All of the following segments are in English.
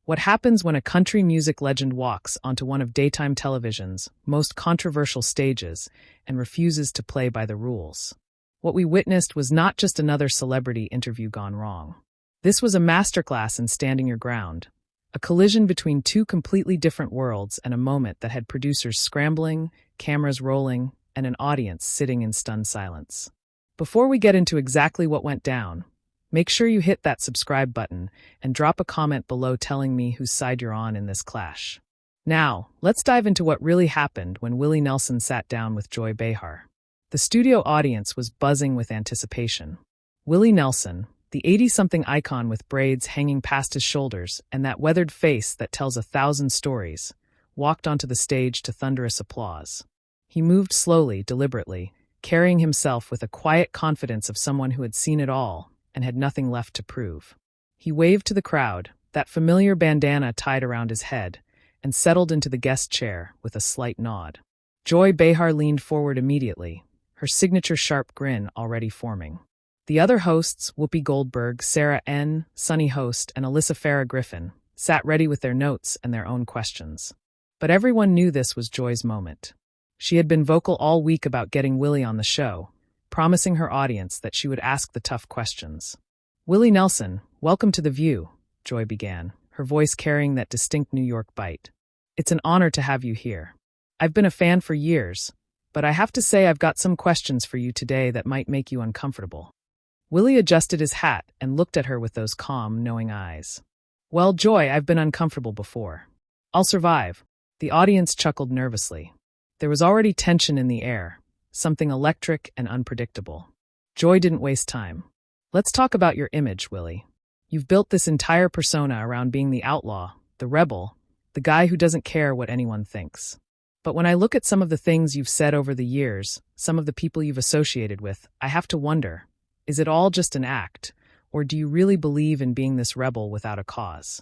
What happens when a country music legend walks onto one of daytime television's most controversial stages and refuses to play by the rules? What we witnessed was not just another celebrity interview gone wrong. This was a masterclass in standing your ground, a collision between two completely different worlds and a moment that had producers scrambling, cameras rolling, and an audience sitting in stunned silence. Before we get into exactly what went down, make sure you hit that subscribe button and drop a comment below telling me whose side you're on in this clash. Now, let's dive into what really happened when Willie Nelson sat down with Joy Behar. The studio audience was buzzing with anticipation. Willie Nelson, the 80-something icon with braids hanging past his shoulders and that weathered face that tells 1,000 stories, walked onto the stage to thunderous applause. He moved slowly, deliberately, carrying himself with a quiet confidence of someone who had seen it all and had nothing left to prove. He waved to the crowd, that familiar bandana tied around his head, and settled into the guest chair with a slight nod. Joy Behar leaned forward immediately, her signature sharp grin already forming. The other hosts, Whoopi Goldberg, Sarah N., Sunny Host, and Alyssa Farah Griffin, sat ready with their notes and their own questions. But everyone knew this was Joy's moment. She had been vocal all week about getting Willie on the show, promising her audience that she would ask the tough questions. "Willie Nelson, welcome to The View," Joy began, her voice carrying that distinct New York bite. "It's an honor to have you here. I've been a fan for years, but I have to say I've got some questions for you today that might make you uncomfortable." Willie adjusted his hat and looked at her with those calm, knowing eyes. "Well, Joy, I've been uncomfortable before. I'll survive." The audience chuckled nervously. There was already tension in the air, something electric and unpredictable. Joy didn't waste time. "Let's talk about your image, Willie. You've built this entire persona around being the outlaw, the rebel, the guy who doesn't care what anyone thinks. But when I look at some of the things you've said over the years, some of the people you've associated with, I have to wonder, is it all just an act, or do you really believe in being this rebel without a cause?"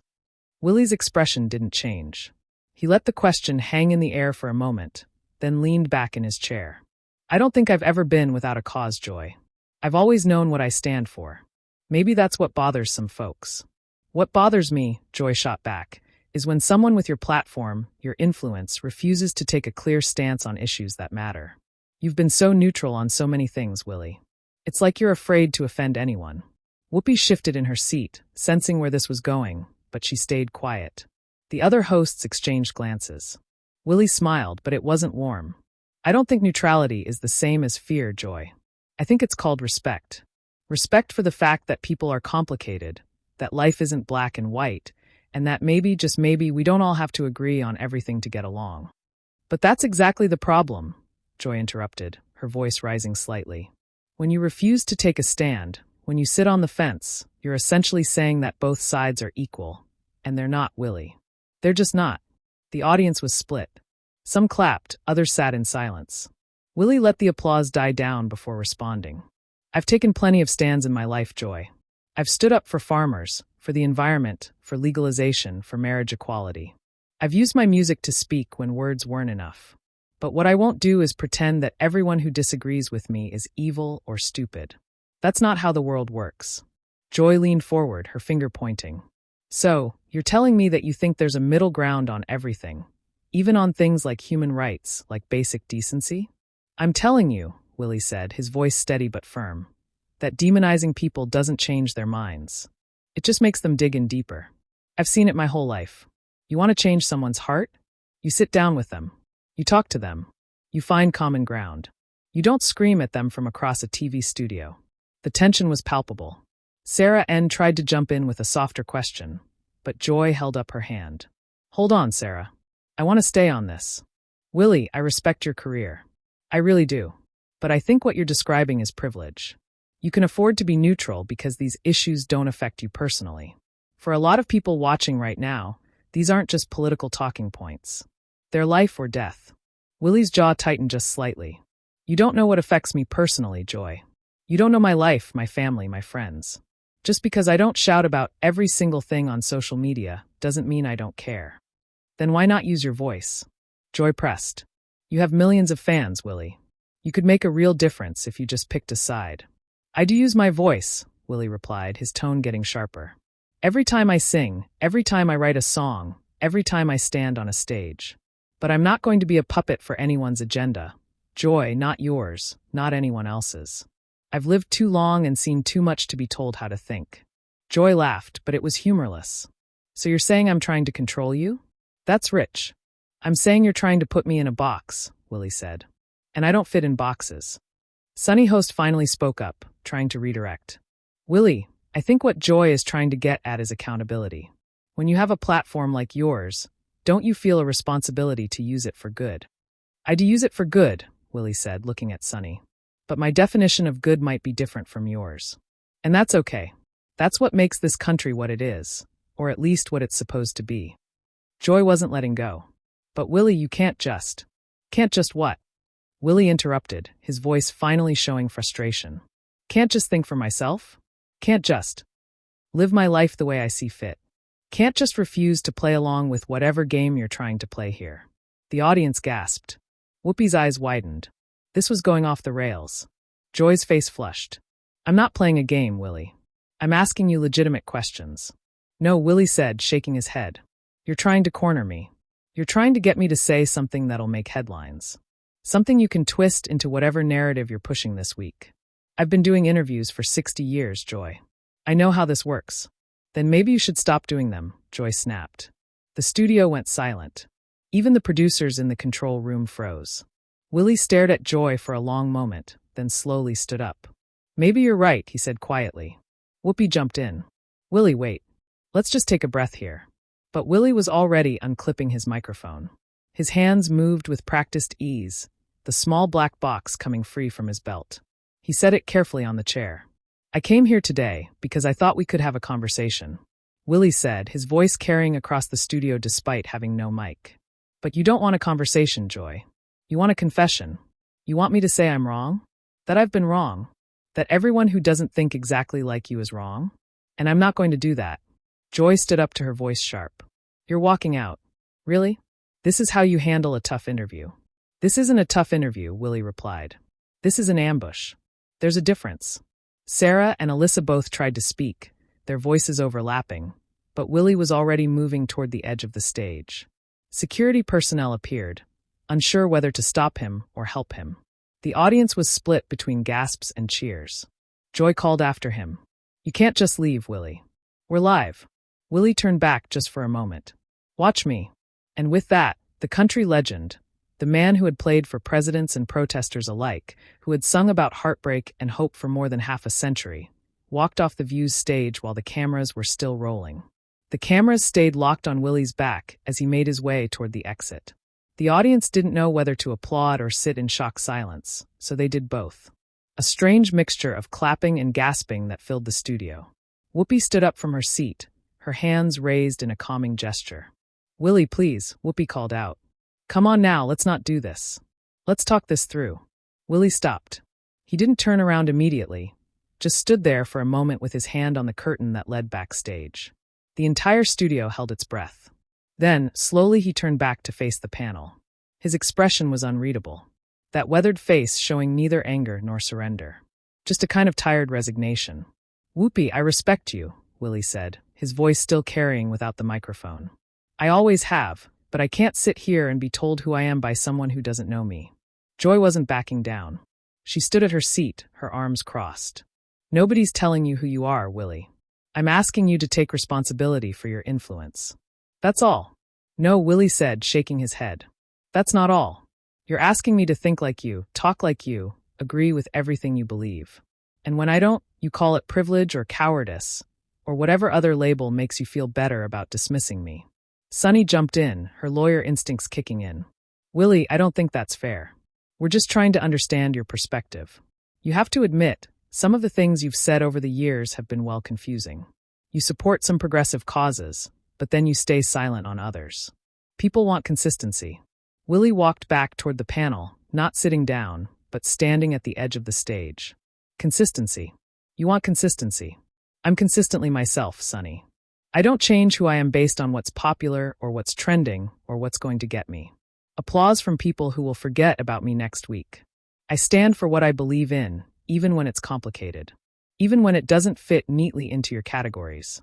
Willie's expression didn't change. He let the question hang in the air for a moment, then leaned back in his chair. "I don't think I've ever been without a cause, Joy. I've always known what I stand for. Maybe that's what bothers some folks." "What bothers me," Joy shot back, "is when someone with your platform, your influence, refuses to take a clear stance on issues that matter. You've been so neutral on so many things, Willie. It's like you're afraid to offend anyone." Whoopi shifted in her seat, sensing where this was going, but she stayed quiet. The other hosts exchanged glances. Willie smiled, but it wasn't warm. "I don't think neutrality is the same as fear, Joy. I think it's called respect. Respect for the fact that people are complicated, that life isn't black and white, and that maybe, just maybe, we don't all have to agree on everything to get along." "But that's exactly the problem," Joy interrupted, her voice rising slightly. "When you refuse to take a stand, when you sit on the fence, you're essentially saying that both sides are equal, and they're not, Willie. They're just not." The audience was split. Some clapped, others sat in silence. Willie let the applause die down before responding. "I've taken plenty of stands in my life, Joy. I've stood up for farmers, for the environment, for legalization, for marriage equality. I've used my music to speak when words weren't enough. But what I won't do is pretend that everyone who disagrees with me is evil or stupid. That's not how the world works." Joy leaned forward, her finger pointing. "So, you're telling me that you think there's a middle ground on everything, even on things like human rights, like basic decency?" "I'm telling you," Willie said, his voice steady but firm, "that demonizing people doesn't change their minds. It just makes them dig in deeper. I've seen it my whole life. You want to change someone's heart? You sit down with them. You talk to them. You find common ground. You don't scream at them from across a TV studio." The tension was palpable. Sarah N. tried to jump in with a softer question, but Joy held up her hand. "Hold on, Sarah. I want to stay on this. Willie, I respect your career. I really do. But I think what you're describing is privilege. You can afford to be neutral because these issues don't affect you personally. For a lot of people watching right now, these aren't just political talking points. They're life or death." Willie's jaw tightened just slightly. "You don't know what affects me personally, Joy. You don't know my life, my family, my friends. Just because I don't shout about every single thing on social media doesn't mean I don't care." "Then why not use your voice?" Joy pressed. "You have millions of fans, Willie. You could make a real difference if you just picked a side." "I do use my voice," Willie replied, his tone getting sharper. Every time I sing, every time I write a song, every time I stand on a stage. But I'm not going to be a puppet for anyone's agenda. Joy, not yours, not anyone else's. I've lived too long and seen too much to be told how to think. Joy laughed, but it was humorless. So you're saying I'm trying to control you? That's rich. I'm saying you're trying to put me in a box, Willie said. And I don't fit in boxes. Sunny Host finally spoke up, trying to redirect. Willie, I think what Joy is trying to get at is accountability. When you have a platform like yours, don't you feel a responsibility to use it for good? I do use it for good, Willie said, looking at Sunny. But my definition of good might be different from yours. And that's okay. That's what makes this country what it is, or at least what it's supposed to be. Joy wasn't letting go. But Willie, you can't just. Can't just what? Willie interrupted, his voice finally showing frustration. Can't just think for myself? Can't just live my life the way I see fit. Can't just refuse to play along with whatever game you're trying to play here. The audience gasped. Whoopi's eyes widened. This was going off the rails. Joy's face flushed. I'm not playing a game, Willie. I'm asking you legitimate questions. No, Willie said, shaking his head. You're trying to corner me. You're trying to get me to say something that'll make headlines. Something you can twist into whatever narrative you're pushing this week. I've been doing interviews for 60 years, Joy. I know how this works. Then maybe you should stop doing them, Joy snapped. The studio went silent. Even the producers in the control room froze. Willie stared at Joy for a long moment, then slowly stood up. Maybe you're right, he said quietly. Whoopi jumped in. Willie, wait. Let's just take a breath here. But Willie was already unclipping his microphone. His hands moved with practiced ease, the small black box coming free from his belt. He set it carefully on the chair. I came here today because I thought we could have a conversation, Willie said, his voice carrying across the studio despite having no mic. But you don't want a conversation, Joy. You want a confession. You want me to say I'm wrong? That I've been wrong? That everyone who doesn't think exactly like you is wrong? And I'm not going to do that. Joy stood up to her voice sharp. You're walking out. Really? This is how you handle a tough interview. This isn't a tough interview, Willie replied. This is an ambush. There's a difference. Sarah and Alyssa both tried to speak, their voices overlapping, but Willie was already moving toward the edge of the stage. Security personnel appeared, unsure whether to stop him or help him. The audience was split between gasps and cheers. Joy called after him. You can't just leave, Willie. We're live. Willie turned back just for a moment. Watch me. And with that, the country legend, the man who had played for presidents and protesters alike, who had sung about heartbreak and hope for more than half a century, walked off the View's stage while the cameras were still rolling. The cameras stayed locked on Willie's back as he made his way toward the exit. The audience didn't know whether to applaud or sit in shocked silence, so they did both. A strange mixture of clapping and gasping that filled the studio. Whoopi stood up from her seat, her hands raised in a calming gesture. Willie, please, Whoopi called out. Come on now, let's not do this. Let's talk this through. Willie stopped. He didn't turn around immediately, just stood there for a moment with his hand on the curtain that led backstage. The entire studio held its breath. Then, slowly he turned back to face the panel. His expression was unreadable. That weathered face showing neither anger nor surrender. Just a kind of tired resignation. Whoopi, I respect you, Willie said, his voice still carrying without the microphone. I always have, but I can't sit here and be told who I am by someone who doesn't know me. Joy wasn't backing down. She stood at her seat, her arms crossed. Nobody's telling you who you are, Willie. I'm asking you to take responsibility for your influence. That's all. No, Willie said, shaking his head. That's not all. You're asking me to think like you, talk like you, agree with everything you believe. And when I don't, you call it privilege or cowardice, or whatever other label makes you feel better about dismissing me. Sunny jumped in, her lawyer instincts kicking in. Willie, I don't think that's fair. We're just trying to understand your perspective. You have to admit, some of the things you've said over the years have been well confusing. You support some progressive causes, but then you stay silent on others. People want consistency. Willie walked back toward the panel, not sitting down, but standing at the edge of the stage. Consistency. You want consistency. I'm consistently myself, Sunny. I don't change who I am based on what's popular or what's trending or what's going to get me. Applause from people who will forget about me next week. I stand for what I believe in, even when it's complicated. Even when it doesn't fit neatly into your categories.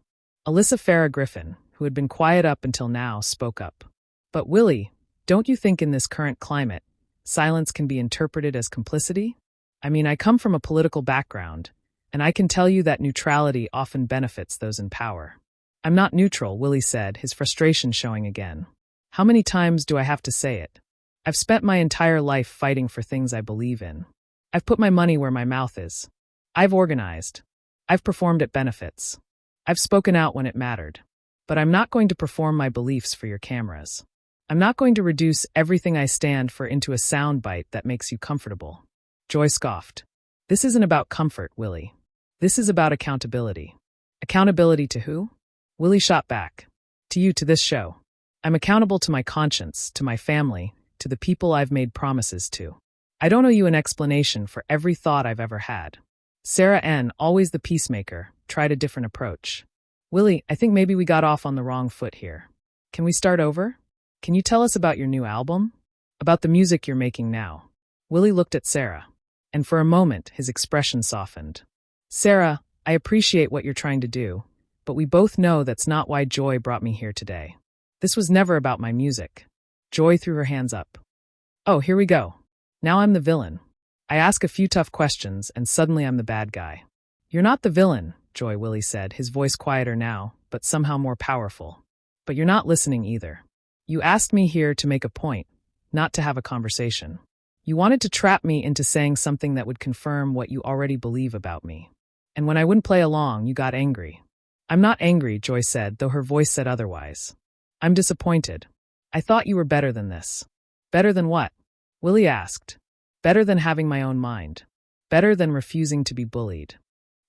Alyssa Farah Griffin, who had been quiet up until now, spoke up. But Willie, don't you think in this current climate, silence can be interpreted as complicity? I mean, I come from a political background, and I can tell you that neutrality often benefits those in power. I'm not neutral, Willie said, his frustration showing again. How many times do I have to say it? I've spent my entire life fighting for things I believe in. I've put my money where my mouth is. I've organized. I've performed at benefits. I've spoken out when it mattered. But I'm not going to perform my beliefs for your cameras. I'm not going to reduce everything I stand for into a soundbite that makes you comfortable. Joy scoffed. This isn't about comfort, Willie. This is about accountability. Accountability to who? Willie shot back. To you, to this show. I'm accountable to my conscience, to my family, to the people I've made promises to. I don't owe you an explanation for every thought I've ever had. Sarah N., always the peacemaker, tried a different approach. Willie, I think maybe we got off on the wrong foot here. Can we start over? Can you tell us about your new album? About the music you're making now? Willie looked at Sarah, and for a moment his expression softened. Sarah, I appreciate what you're trying to do, but we both know that's not why Joy brought me here today. This was never about my music. Joy threw her hands up. Oh, here we go. Now I'm the villain. I ask a few tough questions, and suddenly I'm the bad guy. You're not the villain, Joy, Willie said, his voice quieter now, but somehow more powerful. But you're not listening either. You asked me here to make a point, not to have a conversation. You wanted to trap me into saying something that would confirm what you already believe about me. And when I wouldn't play along, you got angry. I'm not angry, Joy said, though her voice said otherwise. I'm disappointed. I thought you were better than this. Better than what? Willie asked. Better than having my own mind. Better than refusing to be bullied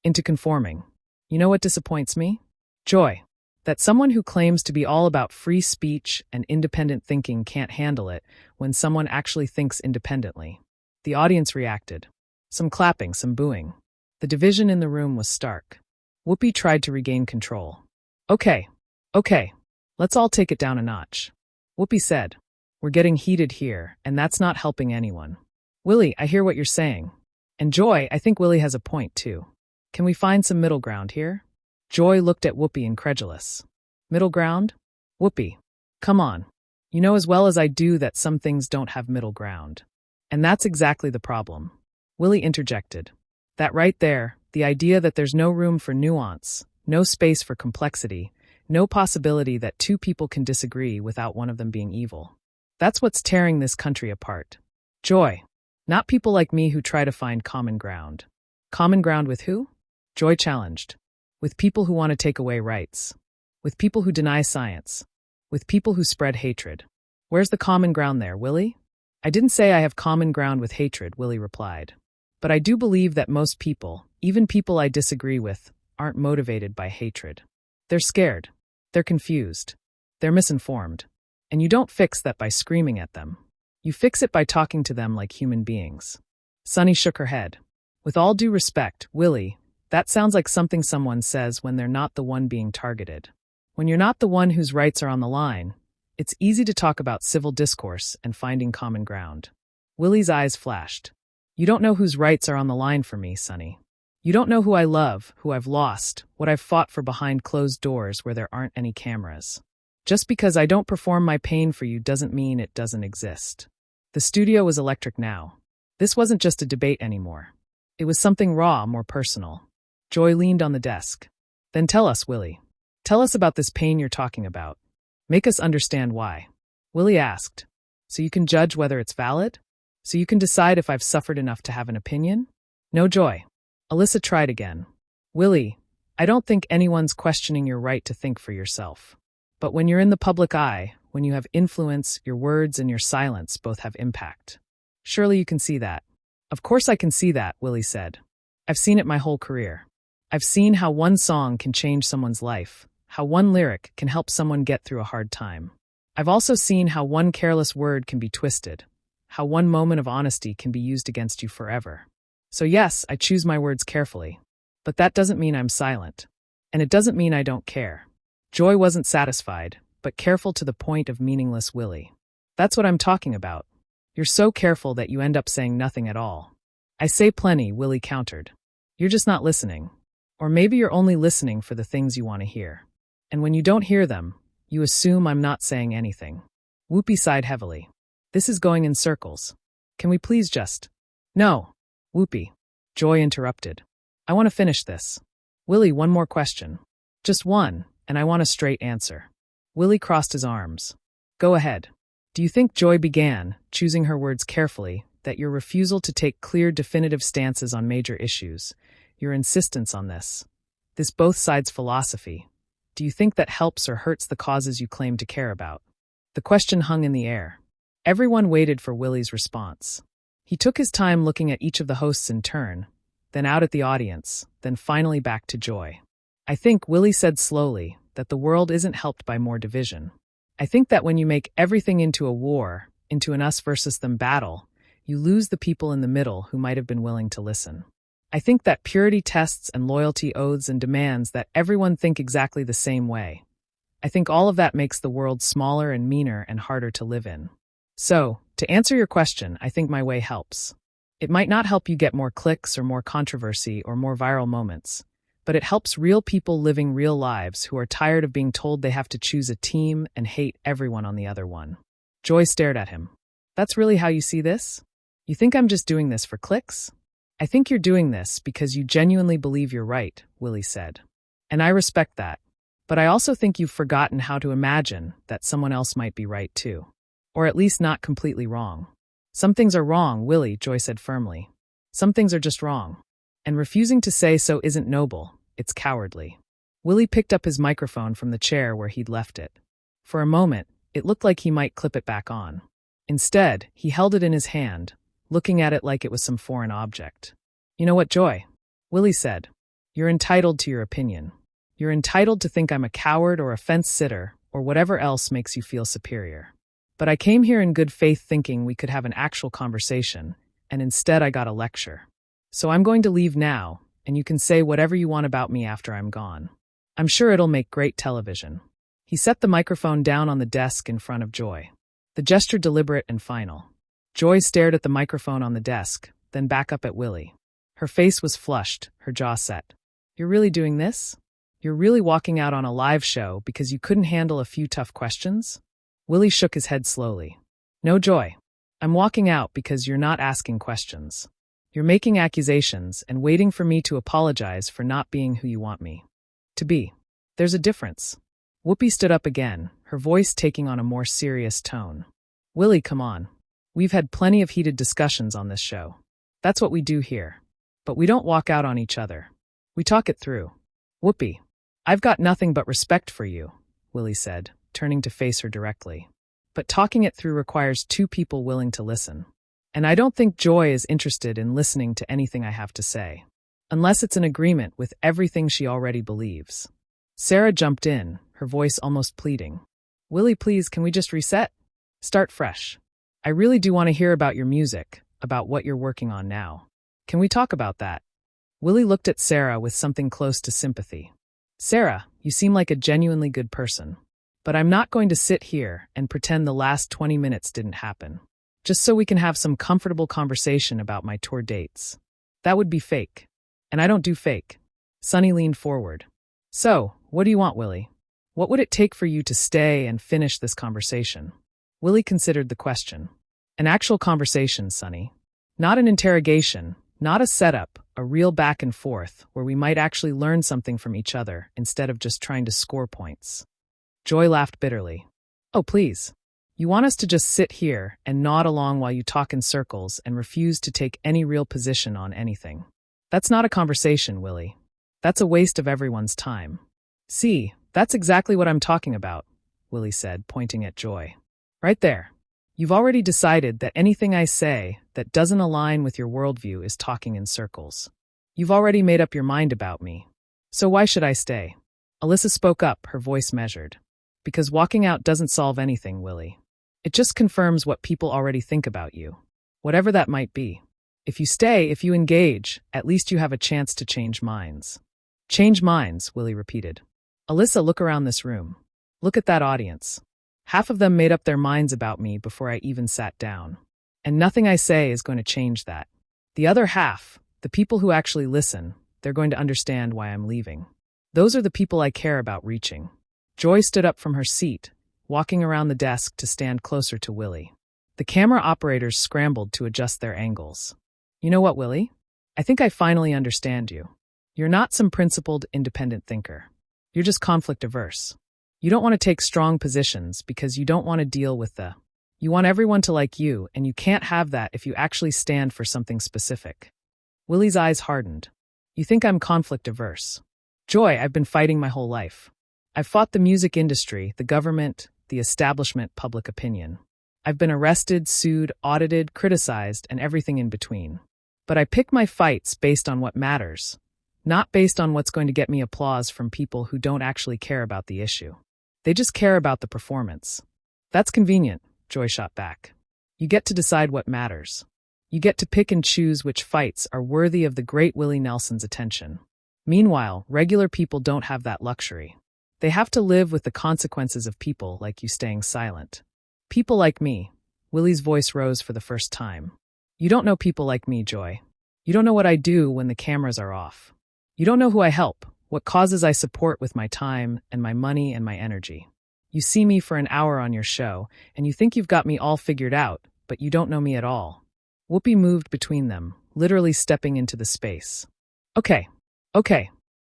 into conforming. You know what disappoints me? Joy. That someone who claims to be all about free speech and independent thinking can't handle it when someone actually thinks independently. The audience reacted. Some clapping, some booing. The division in the room was stark. Whoopi tried to regain control. Okay, let's all take it down a notch. Whoopi said, we're getting heated here, and that's not helping anyone. Willie, I hear what you're saying. And Joy, I think Willie has a point too. Can we find some middle ground here? Joy looked at Whoopi incredulous. Middle ground? Whoopi, come on. You know as well as I do that some things don't have middle ground. And that's exactly the problem. Willie interjected. That right there, the idea that there's no room for nuance, no space for complexity, no possibility that two people can disagree without one of them being evil. That's what's tearing this country apart. Joy, not people like me who try to find common ground. Common ground with who? Joy challenged. With people who want to take away rights. With people who deny science. With people who spread hatred. Where's the common ground there, Willie? I didn't say I have common ground with hatred, Willie replied. But I do believe that most people, even people I disagree with, aren't motivated by hatred. They're scared. They're confused. They're misinformed. And you don't fix that by screaming at them. You fix it by talking to them like human beings. Sunny shook her head. With all due respect, Willie, that sounds like something someone says when they're not the one being targeted. When you're not the one whose rights are on the line, it's easy to talk about civil discourse and finding common ground. Willie's eyes flashed. You don't know whose rights are on the line for me, Sunny. You don't know who I love, who I've lost, what I've fought for behind closed doors where there aren't any cameras. Just because I don't perform my pain for you doesn't mean it doesn't exist. The studio was electric now. This wasn't just a debate anymore. It was something raw, more personal. Joy leaned on the desk. Then tell us, Willie. Tell us about this pain you're talking about. Make us understand why. Willie asked. So you can judge whether it's valid? So you can decide if I've suffered enough to have an opinion? No, Joy. Alyssa tried again. Willie, I don't think anyone's questioning your right to think for yourself. But when you're in the public eye, when you have influence, your words and your silence both have impact. Surely you can see that. Of course I can see that, Willie said. I've seen it my whole career. I've seen how one song can change someone's life, how one lyric can help someone get through a hard time. I've also seen how one careless word can be twisted, how one moment of honesty can be used against you forever. So yes, I choose my words carefully. But that doesn't mean I'm silent. And it doesn't mean I don't care. Joy wasn't satisfied, but careful to the point of meaningless Willie. That's what I'm talking about. You're so careful that you end up saying nothing at all. I say plenty, Willie countered. You're just not listening. Or maybe you're only listening for the things you want to hear. And when you don't hear them, you assume I'm not saying anything. Whoopi sighed heavily. This is going in circles. Can we please just… No. Whoopi. Joy interrupted. I want to finish this. Willie, one more question. Just one, and I want a straight answer. Willie crossed his arms. Go ahead. Do you think, Joy began, choosing her words carefully, that your refusal to take clear, definitive stances on major issues, your insistence on this both sides philosophy, do you think that helps or hurts the causes you claim to care about? The question hung in the air. Everyone waited for Willie's response. He took his time looking at each of the hosts in turn, then out at the audience, then finally back to Joy. I think, Willie said slowly, that the world isn't helped by more division. I think that when you make everything into a war, into an us versus them battle, you lose the people in the middle who might have been willing to listen. I think that purity tests and loyalty oaths and demands that everyone think exactly the same way. I think all of that makes the world smaller and meaner and harder to live in. So, to answer your question, I think my way helps. It might not help you get more clicks or more controversy or more viral moments, but it helps real people living real lives who are tired of being told they have to choose a team and hate everyone on the other one. Joy stared at him. That's really how you see this? You think I'm just doing this for clicks? I think you're doing this because you genuinely believe you're right, Willie said. And I respect that. But I also think you've forgotten how to imagine that someone else might be right too. Or at least not completely wrong. Some things are wrong, Willie, Joy said firmly. Some things are just wrong. And refusing to say so isn't noble, it's cowardly. Willie picked up his microphone from the chair where he'd left it. For a moment, it looked like he might clip it back on. Instead, he held it in his hand, looking at it like it was some foreign object. You know what, Joy? Willie said. You're entitled to your opinion. You're entitled to think I'm a coward or a fence-sitter or whatever else makes you feel superior. But I came here in good faith thinking we could have an actual conversation, and instead I got a lecture. So I'm going to leave now, and you can say whatever you want about me after I'm gone. I'm sure it'll make great television. He set the microphone down on the desk in front of Joy. The gesture deliberate and final. Joy stared at the microphone on the desk, then back up at Willie. Her face was flushed, her jaw set. You're really doing this? You're really walking out on a live show because you couldn't handle a few tough questions? Willie shook his head slowly. No, Joy. I'm walking out because you're not asking questions. You're making accusations and waiting for me to apologize for not being who you want me to be. There's a difference. Whoopi stood up again, her voice taking on a more serious tone. Willie, come on. We've had plenty of heated discussions on this show. That's what we do here. But we don't walk out on each other. We talk it through. Whoopi, I've got nothing but respect for you, Willie said, turning to face her directly. But talking it through requires two people willing to listen. And I don't think Joy is interested in listening to anything I have to say, unless it's in agreement with everything she already believes. Sarah jumped in, her voice almost pleading. Willie, please, can we just reset? Start fresh. I really do want to hear about your music, about what you're working on now. Can we talk about that? Willie looked at Sarah with something close to sympathy. Sarah, you seem like a genuinely good person. But I'm not going to sit here and pretend the last 20 minutes didn't happen. Just so we can have some comfortable conversation about my tour dates. That would be fake. And I don't do fake. Sunny leaned forward. So, what do you want, Willie? What would it take for you to stay and finish this conversation? Willie considered the question. An actual conversation, Sunny. Not an interrogation, not a setup, a real back and forth where we might actually learn something from each other instead of just trying to score points. Joy laughed bitterly. Oh, please. You want us to just sit here and nod along while you talk in circles and refuse to take any real position on anything. That's not a conversation, Willie. That's a waste of everyone's time. See, that's exactly what I'm talking about, Willie said, pointing at Joy. Right there. You've already decided that anything I say that doesn't align with your worldview is talking in circles. You've already made up your mind about me. So why should I stay? Alyssa spoke up, her voice measured. Because walking out doesn't solve anything, Willie. It just confirms what people already think about you. Whatever that might be. If you stay, if you engage, at least you have a chance to change minds. Change minds, Willie repeated. Alyssa, look around this room. Look at that audience. Half of them made up their minds about me before I even sat down. And nothing I say is going to change that. The other half, the people who actually listen, they're going to understand why I'm leaving. Those are the people I care about reaching. Joy stood up from her seat, walking around the desk to stand closer to Willie. The camera operators scrambled to adjust their angles. You know what, Willie? I think I finally understand you. You're not some principled, independent thinker. You're just conflict-averse. You don't want to take strong positions because you don't want to deal with You want everyone to like you, and you can't have that if you actually stand for something specific. Willie's eyes hardened. You think I'm conflict-averse? Joy, I've been fighting my whole life. I've fought the music industry, the government, the establishment, public opinion. I've been arrested, sued, audited, criticized, and everything in between. But I pick my fights based on what matters, not based on what's going to get me applause from people who don't actually care about the issue. They just care about the performance. That's convenient, Joy shot back. You get to decide what matters. You get to pick and choose which fights are worthy of the great Willie Nelson's attention. Meanwhile, regular people don't have that luxury. They have to live with the consequences of people like you staying silent. People like me. Willie's voice rose for the first time. You don't know people like me, Joy. You don't know what I do when the cameras are off. You don't know who I help, what causes I support with my time and my money and my energy. You see me for an hour on your show, and you think you've got me all figured out, but you don't know me at all. Whoopi moved between them, literally stepping into the space. Okay.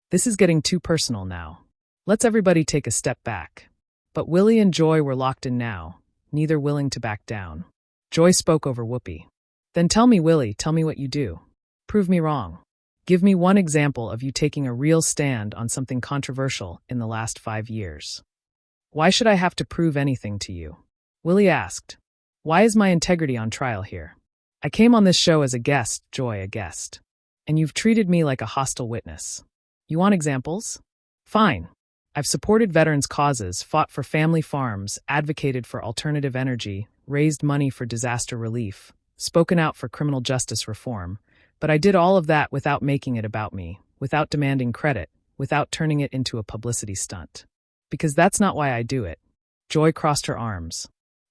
This is getting too personal now. Let's everybody take a step back. But Willie and Joy were locked in now, neither willing to back down. Joy spoke over Whoopi. Then tell me, Willie, tell me what you do. Prove me wrong. Give me one example of you taking a real stand on something controversial in the last 5 years. Why should I have to prove anything to you? Willie asked. Why is my integrity on trial here? I came on this show as a guest, Joy, a guest. And you've treated me like a hostile witness. You want examples? Fine. I've supported veterans' causes, fought for family farms, advocated for alternative energy, raised money for disaster relief, spoken out for criminal justice reform, but I did all of that without making it about me, without demanding credit, without turning it into a publicity stunt. Because that's not why I do it. Joy crossed her arms.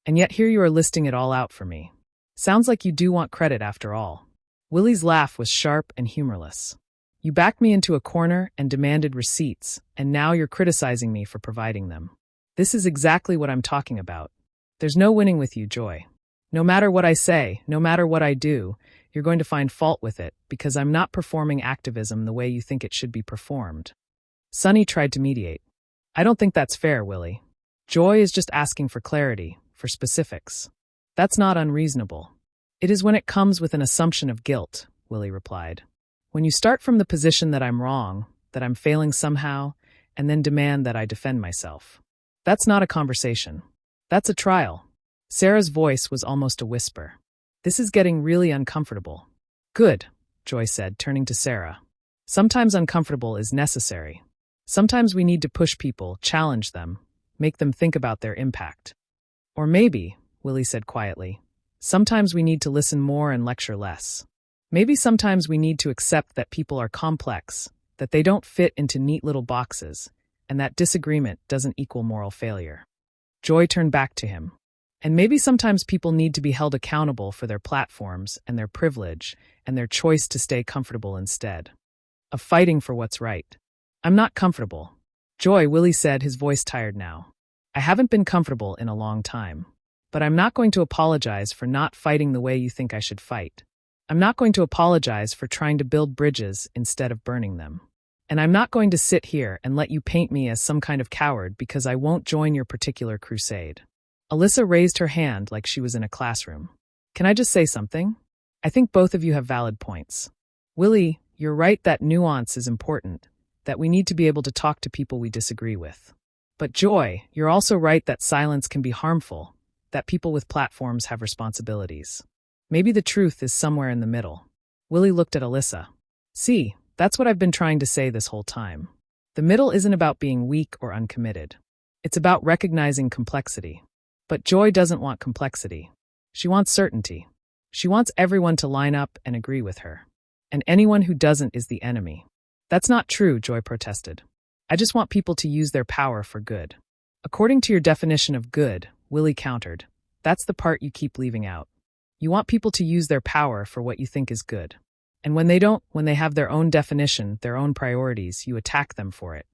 And yet here you are listing it all out for me. Sounds like you do want credit after all. Willie's laugh was sharp and humorless. You backed me into a corner and demanded receipts, and now you're criticizing me for providing them. This is exactly what I'm talking about. There's no winning with you, Joy. No matter what I say, no matter what I do, you're going to find fault with it because I'm not performing activism the way you think it should be performed. Sonny tried to mediate. I don't think that's fair, Willie. Joy is just asking for clarity, for specifics. That's not unreasonable. It is when it comes with an assumption of guilt, Willie replied. When you start from the position that I'm wrong, that I'm failing somehow, and then demand that I defend myself. That's not a conversation. That's a trial. Sarah's voice was almost a whisper. This is getting really uncomfortable. Good, Joy said, turning to Sarah. Sometimes uncomfortable is necessary. Sometimes we need to push people, challenge them, make them think about their impact. Or maybe, Willie said quietly, sometimes we need to listen more and lecture less. Maybe sometimes we need to accept that people are complex, that they don't fit into neat little boxes, and that disagreement doesn't equal moral failure. Joy turned back to him. And maybe sometimes people need to be held accountable for their platforms and their privilege and their choice to stay comfortable instead of fighting for what's right. I'm not comfortable. Joy, Willie said, his voice tired now. I haven't been comfortable in a long time. But I'm not going to apologize for not fighting the way you think I should fight. I'm not going to apologize for trying to build bridges instead of burning them. And I'm not going to sit here and let you paint me as some kind of coward because I won't join your particular crusade. Alyssa raised her hand like she was in a classroom. Can I just say something? I think both of you have valid points. Willie, you're right that nuance is important, that we need to be able to talk to people we disagree with. But Joy, you're also right that silence can be harmful, that people with platforms have responsibilities. Maybe the truth is somewhere in the middle. Willie looked at Alyssa. See, that's what I've been trying to say this whole time. The middle isn't about being weak or uncommitted. It's about recognizing complexity. But Joy doesn't want complexity. She wants certainty. She wants everyone to line up and agree with her. And anyone who doesn't is the enemy. That's not true, Joy protested. I just want people to use their power for good. According to your definition of good, Willie countered, that's the part you keep leaving out. You want people to use their power for what you think is good. And when they don't, when they have their own definition, their own priorities, you attack them for it.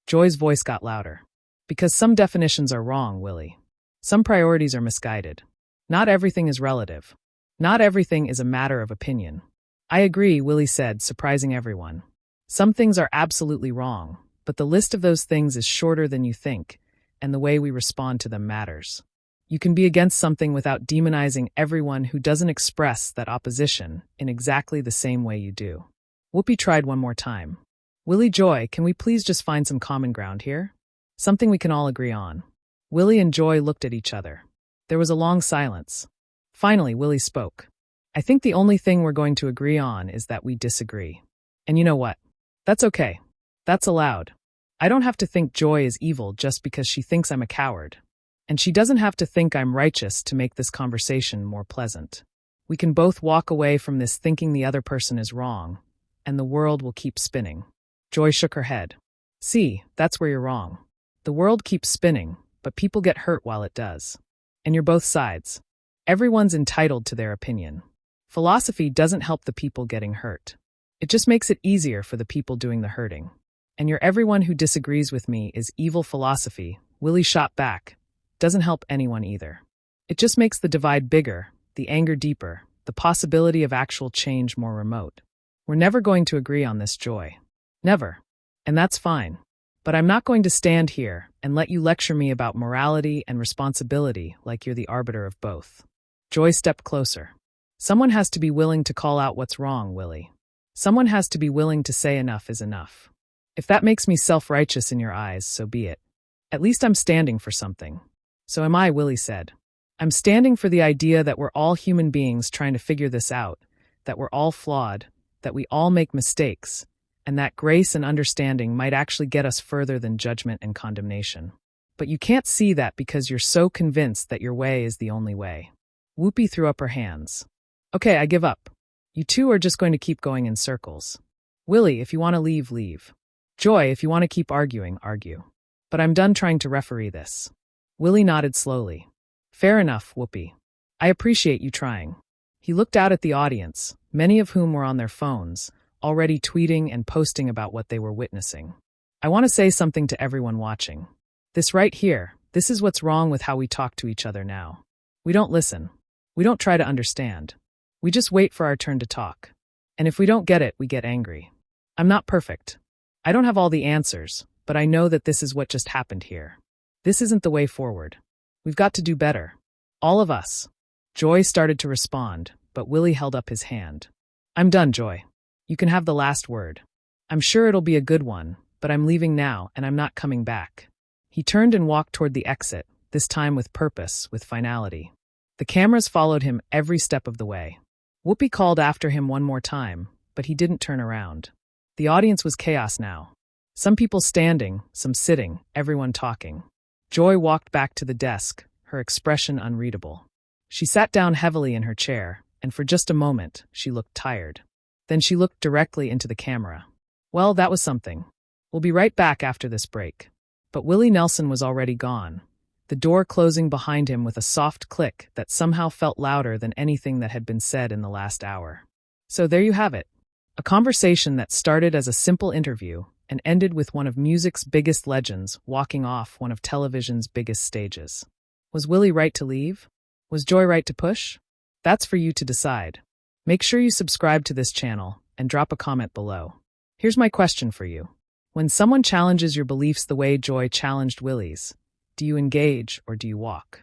Joy's voice got louder. Because some definitions are wrong, Willie. Some priorities are misguided. Not everything is relative. Not everything is a matter of opinion. I agree, Willie said, surprising everyone. Some things are absolutely wrong, but the list of those things is shorter than you think, and the way we respond to them matters. You can be against something without demonizing everyone who doesn't express that opposition in exactly the same way you do. Whoopi tried one more time. Willie, Joy, can we please just find some common ground here? Something we can all agree on. Willie and Joy looked at each other. There was a long silence. Finally, Willie spoke. I think the only thing we're going to agree on is that we disagree. And you know what? That's okay. That's allowed. I don't have to think Joy is evil just because she thinks I'm a coward. And she doesn't have to think I'm righteous to make this conversation more pleasant. We can both walk away from this thinking the other person is wrong, and the world will keep spinning. Joy shook her head. See, that's where you're wrong. The world keeps spinning, but people get hurt while it does. And you're both sides. Everyone's entitled to their opinion. Philosophy doesn't help the people getting hurt. It just makes it easier for the people doing the hurting. And your everyone who disagrees with me is evil philosophy, Willie shot back, doesn't help anyone either. It just makes the divide bigger, the anger deeper, the possibility of actual change more remote. We're never going to agree on this, Joy. Never. And that's fine. But I'm not going to stand here and let you lecture me about morality and responsibility like you're the arbiter of both. Joy stepped closer. Someone has to be willing to call out what's wrong, Willie. Someone has to be willing to say enough is enough. If that makes me self-righteous in your eyes, so be it. At least I'm standing for something. So am I, Willie said. I'm standing for the idea that we're all human beings trying to figure this out, that we're all flawed, that we all make mistakes, and that grace and understanding might actually get us further than judgment and condemnation. But you can't see that because you're so convinced that your way is the only way. Whoopi threw up her hands. Okay, I give up. You two are just going to keep going in circles. Willie, if you want to leave, leave. Joy, if you want to keep arguing, argue. But I'm done trying to referee this. Willie nodded slowly. Fair enough, Whoopi. I appreciate you trying. He looked out at the audience, many of whom were on their phones, already tweeting and posting about what they were witnessing. I want to say something to everyone watching. This right here, this is what's wrong with how we talk to each other now. We don't listen. We don't try to understand. We just wait for our turn to talk. And if we don't get it, we get angry. I'm not perfect. I don't have all the answers, but I know that this is what just happened here. This isn't the way forward. We've got to do better. All of us. Joy started to respond, but Willie held up his hand. I'm done, Joy. You can have the last word. I'm sure it'll be a good one, but I'm leaving now and I'm not coming back. He turned and walked toward the exit, this time with purpose, with finality. The cameras followed him every step of the way. Whoopi called after him one more time, but he didn't turn around. The audience was chaos now. Some people standing, some sitting, everyone talking. Joy walked back to the desk, her expression unreadable. She sat down heavily in her chair, and for just a moment, she looked tired. Then she looked directly into the camera. Well, that was something. We'll be right back after this break. But Willie Nelson was already gone, the door closing behind him with a soft click that somehow felt louder than anything that had been said in the last hour. So there you have it. A conversation that started as a simple interview and ended with one of music's biggest legends walking off one of television's biggest stages. Was Willie right to leave? Was Joy right to push? That's for you to decide. Make sure you subscribe to this channel and drop a comment below. Here's my question for you. When someone challenges your beliefs the way Joy challenged Willie's, do you engage or do you walk?